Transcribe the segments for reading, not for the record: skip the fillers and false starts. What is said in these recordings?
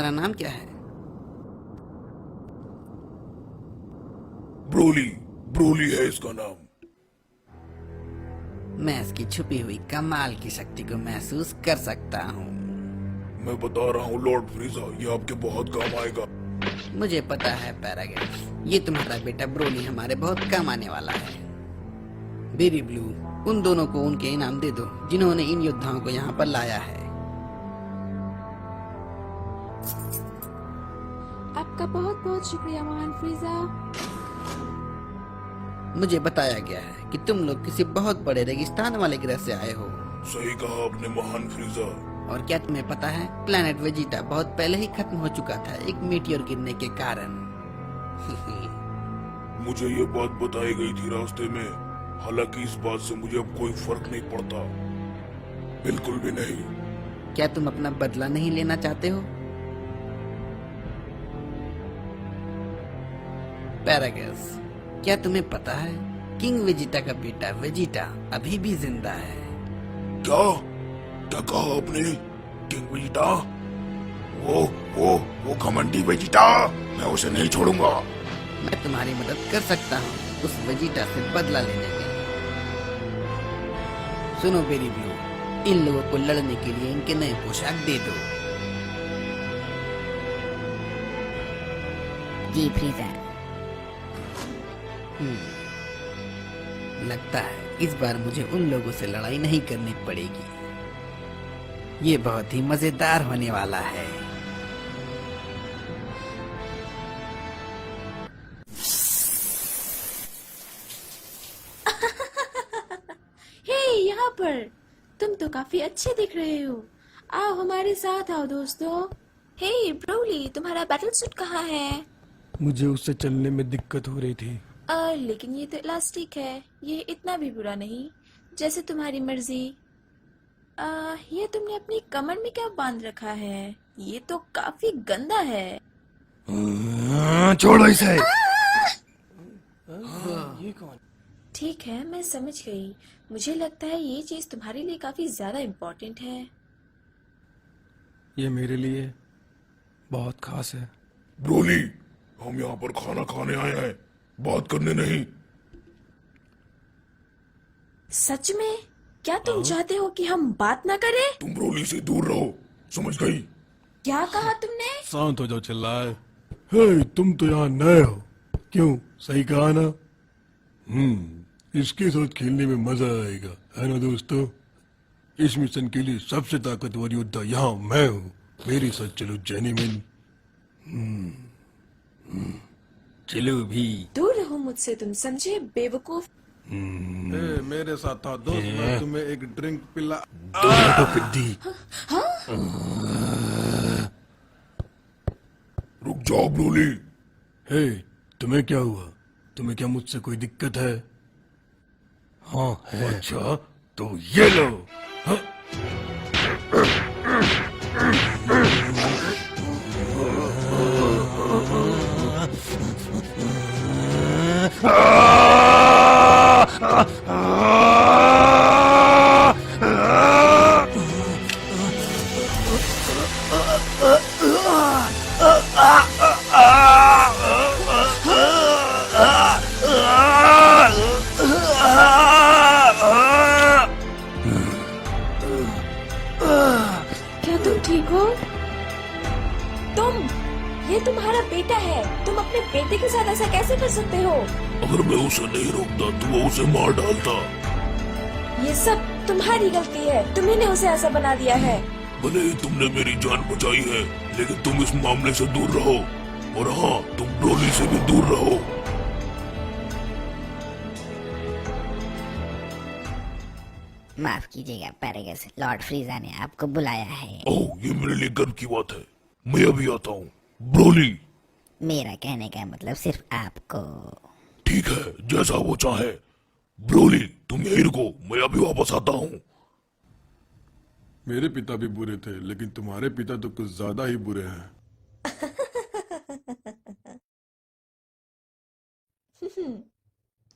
तुम्हारा नाम क्या है? ब्रोली। ब्रोली है इसका नाम। मैं इसकी छुपी हुई कमाल की शक्ति को महसूस कर सकता हूँ। मैं बता रहा हूँ लॉर्ड फ्रीजा, ये आपके बहुत काम आएगा। मुझे पता है पैरागेट्स, ये तुम्हारा बेटा ब्रोली हमारे बहुत काम आने वाला है। बेबी ब्लू, उन दोनों को उनके इनाम दे दो जिन्होंने इन योद्धाओं को यहाँ पर लाया है। आपका बहुत बहुत शुक्रिया महान फ्रीजा। मुझे बताया गया है कि तुम लोग किसी बहुत बड़े रेगिस्तान वाले ग्रह से आए हो। सही कहा आपने महान फ्रीजा। और क्या तुम्हें पता है, प्लेनेट वेजिटा बहुत पहले ही खत्म हो चुका था एक मीटियोर गिरने के कारण। मुझे ये बात बताई गई थी रास्ते में, हालांकि इस बात से मुझे अब कोई फर्क नहीं पड़ता, बिल्कुल भी नहीं। क्या तुम अपना बदला नहीं लेना चाहते हो? पैरागस, क्या तुम्हें पता है किंग वेजिटा का बेटा वेजिटा अभी भी जिंदा है? क्या क्या कहा आपने? King Vegeta? वो घमंडी वेजिटा, मैं उसे नहीं छोड़ूंगा। मैं तुम्हारी मदद कर सकता हूँ उस वेजिटा से बदला लेने में। सुनो बेरी ब्लू, इन लोगों को लड़ने के लिए इनके नए पोशाक दे दो। जी फ्रीजा। लगता है इस बार मुझे उन लोगों से लड़ाई नहीं करनी पड़ेगी। ये बहुत ही मजेदार होने वाला है। हे यहाँ पर, तुम तो काफी अच्छे दिख रहे हो। आओ हमारे साथ आओ दोस्तों। हे ब्रोली, तुम्हारा बैटल सूट कहाँ है? मुझे उससे चलने में दिक्कत हो रही थी। लेकिन ये तो इलास्टिक है, ये इतना भी बुरा नहीं, जैसे तुम्हारी मर्जी। ये तुमने अपनी कमर में क्या बांध रखा है? ये तो काफी गंदा है। छोड़ो इसे। ये कौन? ठीक है, मैं समझ गई। मुझे लगता है ये चीज तुम्हारे लिए काफी ज्यादा इम्पोर्टेंट है। ये मेरे लिए बहुत खास है। ब्रोली, हम यहाँ पर खाना खाने आए हैं, बात करने नहीं। सच में? क्या तुम चाहते हो कि हम बात ना करें? तुम ब्रोली से दूर रहो, समझ गई? क्या कहा तुमने? शांत हो जाओ, चिल्लाए। हे, तुम तो यहाँ नए हो, क्यों? सही कहा ना? इसके साथ खेलने में मजा आएगा, है ना दोस्तों? इस मिशन के लिए सबसे ताकतवर योद्धा यहाँ मैं हूँ। मेरे साथ चलो जेनीमिन। चलो भी। दूर रहो मुझसे, तुम समझे बेवकूफ। मेरे साथ था दोस्त, मैं तुम्हें एक ड्रिंक पिला। रुक जाओ ब्रोली। हे, तुम्हें क्या हुआ? तुम्हें क्या मुझसे कोई दिक्कत है? हाँ है। अच्छा, तो ये लो। हाँ? क्या तुम ठीक हो? ये तुम्हारा बेटा है, तुम अपने बेटे के साथ ऐसा कैसे कर सकते हो? अगर मैं उसे नहीं रोकता तो वो उसे मार डालता। ये सब तुम्हारी गलती है, तुम्ही ने उसे ऐसा बना दिया है। भले ही तुमने मेरी जान बचाई है, लेकिन तुम इस मामले से दूर रहो। और हाँ, तुम ब्रोली से भी दूर रहो। माफ कीजिएगा पैरागस, लॉर्ड फ्रीजा ने आपको बुलाया है। ओह, ये मेरे लिए गर्व की बात है। मैं अभी आता हूँ। ब्रोली। मेरा कहने का मतलब सिर्फ आपको। ठीक है, जैसा वो चाहे। ब्रोली, तुम यहीं रुको, मैं अभी वापस आता हूँ। मेरे पिता भी बुरे थे, लेकिन तुम्हारे पिता तो कुछ ज्यादा ही बुरे हैं।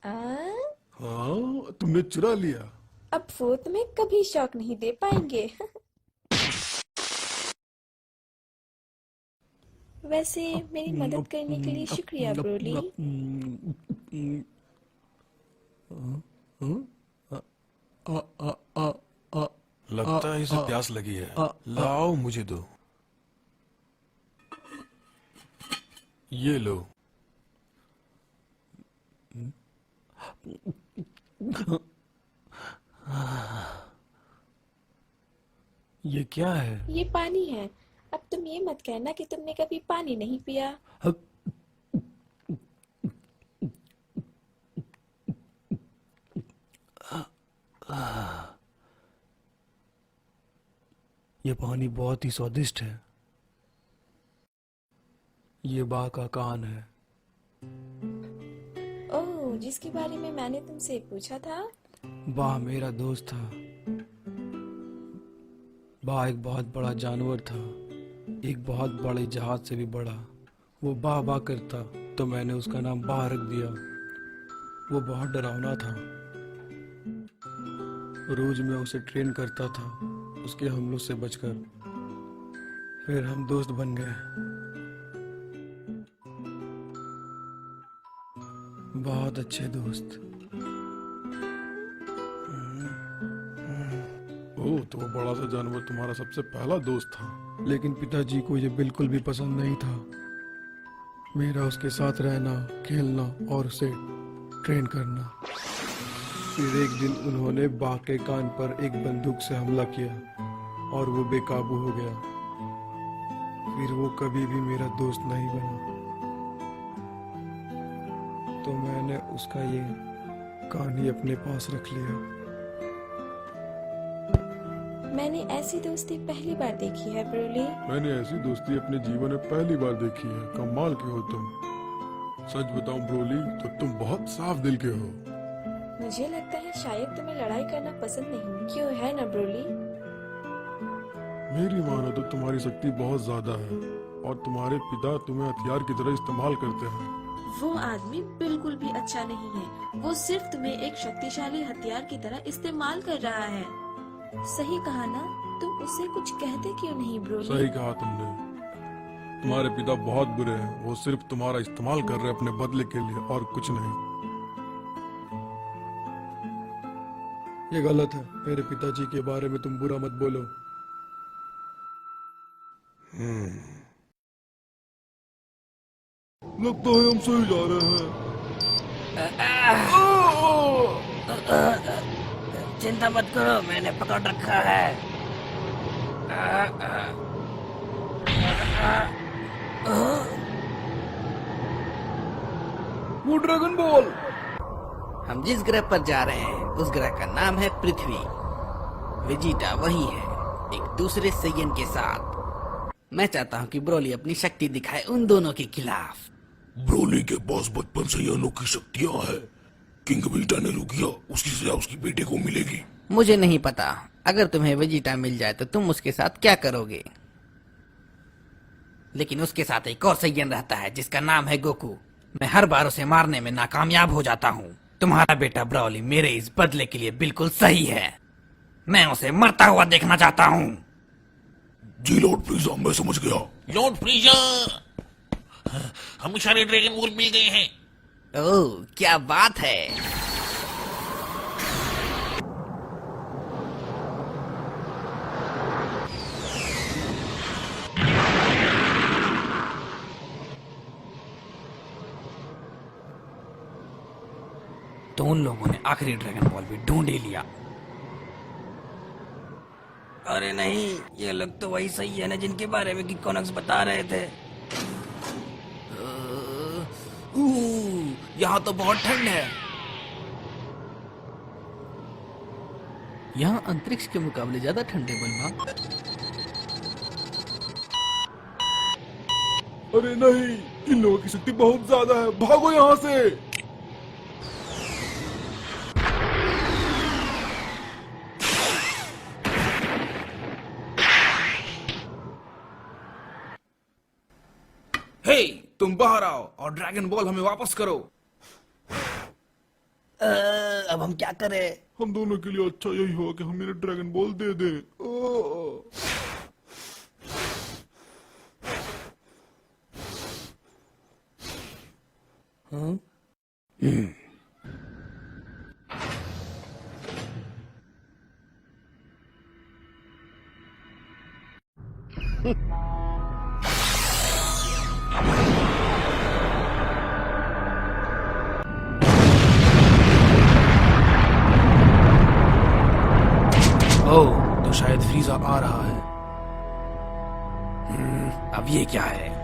हाँ, तुमने चुरा लिया। अब वो तुम्हें कभी शौक नहीं दे पाएंगे। वैसे मेरी मदद करने के लिए शुक्रिया ब्रोली। लगता है इसे प्यास लगी है। लाओ मुझे दो। ये लो। ये क्या है? ये पानी है। अब तुम ये मत कहना कि तुमने कभी पानी नहीं पिया। ये पानी बहुत ही स्वादिष्ट है। ये बा का कान है। ओह, जिसके बारे में मैंने तुमसे पूछा था। बा मेरा दोस्त था। बा एक बहुत बड़ा जानवर था, एक बहुत बड़े जहाज से भी बड़ा। वो बा बा करता तो मैंने उसका नाम बा रख दिया। वो बहुत डरावना था। रोज मैं उसे ट्रेन करता था उसके हमलों से बचकर। फिर हम दोस्त बन गए। बहुत अच्छे दोस्त। ओह, तो वो बड़ा सा जानवर तुम्हारा सबसे पहला दोस्त था। लेकिन पिताजी को ये बिल्कुल भी पसंद नहीं था। मेरा उसके साथ रहना, खेलना और उसे ट्रेन करना। फिर एक दिन उन्होंने बा के कान पर एक बंदूक से हमला किया और वो बेकाबू हो गया। फिर वो कभी भी मेरा दोस्त नहीं बना। तो मैंने उसका ये कान ही अपने पास रख लिया। मैंने ऐसी दोस्ती पहली बार देखी है ब्रोली। मैंने ऐसी दोस्ती अपने जीवन में पहली बार देखी है। कमाल के हो तुम। सच बताऊं ब्रोली, तो तुम बहुत साफ दिल के हो। मुझे लगता है शायद तुम्हें लड़ाई करना पसंद नहीं, क्यों है ना ब्रोली? मेरी मानो तो तुम्हारी शक्ति बहुत ज्यादा है और तुम्हारे पिता तुम्हें हथियार की तरह इस्तेमाल करते हैं। वो आदमी बिल्कुल भी अच्छा नहीं है। वो सिर्फ तुम्हें एक शक्तिशाली हथियार की तरह इस्तेमाल कर रहा है। सही कहा ना? तुम उससे कुछ कहते क्यों नहीं ब्रोली? सही कहा तुमने। तुम्हारे पिता बहुत बुरे हैं। वो सिर्फ तुम्हारा इस्तेमाल कर रहे हैं अपने बदले के लिए और कुछ नहीं। ये गलत है। मेरे पिताजी के बारे में तुम बुरा मत बोलो। लगता है हम सही जा रहे हैं। चिंता मत करो, मैंने पकड़ रखा है। वो ड्रैगन बॉल। हम जिस ग्रह पर जा रहे हैं उस ग्रह का नाम है पृथ्वी। वेजिटा वही है, एक दूसरे सैयन के साथ। मैं चाहता हूँ कि ब्रोली अपनी शक्ति दिखाए उन दोनों के खिलाफ। ब्रोली के पास बचपन से ये अनोखी शक्तियां हैं। किंग वेजिटा ने जो किया उसकी सजा उसकी बेटे को मिलेगी। मुझे नहीं पता, अगर तुम्हें वेजिटा मिल जाए तो तुम उसके साथ क्या करोगे। लेकिन उसके साथ एक और सैयन रहता है जिसका नाम है गोकू। मैं हर बार उसे मारने में नाकामयाब हो जाता हूँ। तुम्हारा बेटा ब्रोली मेरे इस बदले के लिए बिल्कुल सही है। मैं उसे मरता हुआ देखना चाहता हूँ। जी लॉर्ड फ्रीजा, मैं समझ गया। लॉर्ड फ्रीजा, हमें सारे ड्रैगन बॉल मिल गए हैं। ओह, क्या बात है। तो उन लोगों ने आखिरी ड्रैगन बॉल भी ढूंढ ही लिया। अरे नहीं, ये लोग तो वही सही है ना जिनके बारे में किकोनक्स बता रहे थे। यहाँ तो बहुत ठंड है। यहाँ अंतरिक्ष के मुकाबले ज्यादा ठंड है बलमा। अरे नहीं, इन लोगों की शक्ति बहुत ज्यादा है। भागो यहाँ से। हे, तुम बाहर आओ और ड्रैगन बॉल हमें वापस करो। अब हम क्या करें? हम दोनों के लिए अच्छा यही होगा कि हम इन्हें ड्रैगन बॉल दे दे। ओह, तो शायद फ्रीजा आ रहा है। अब ये क्या है?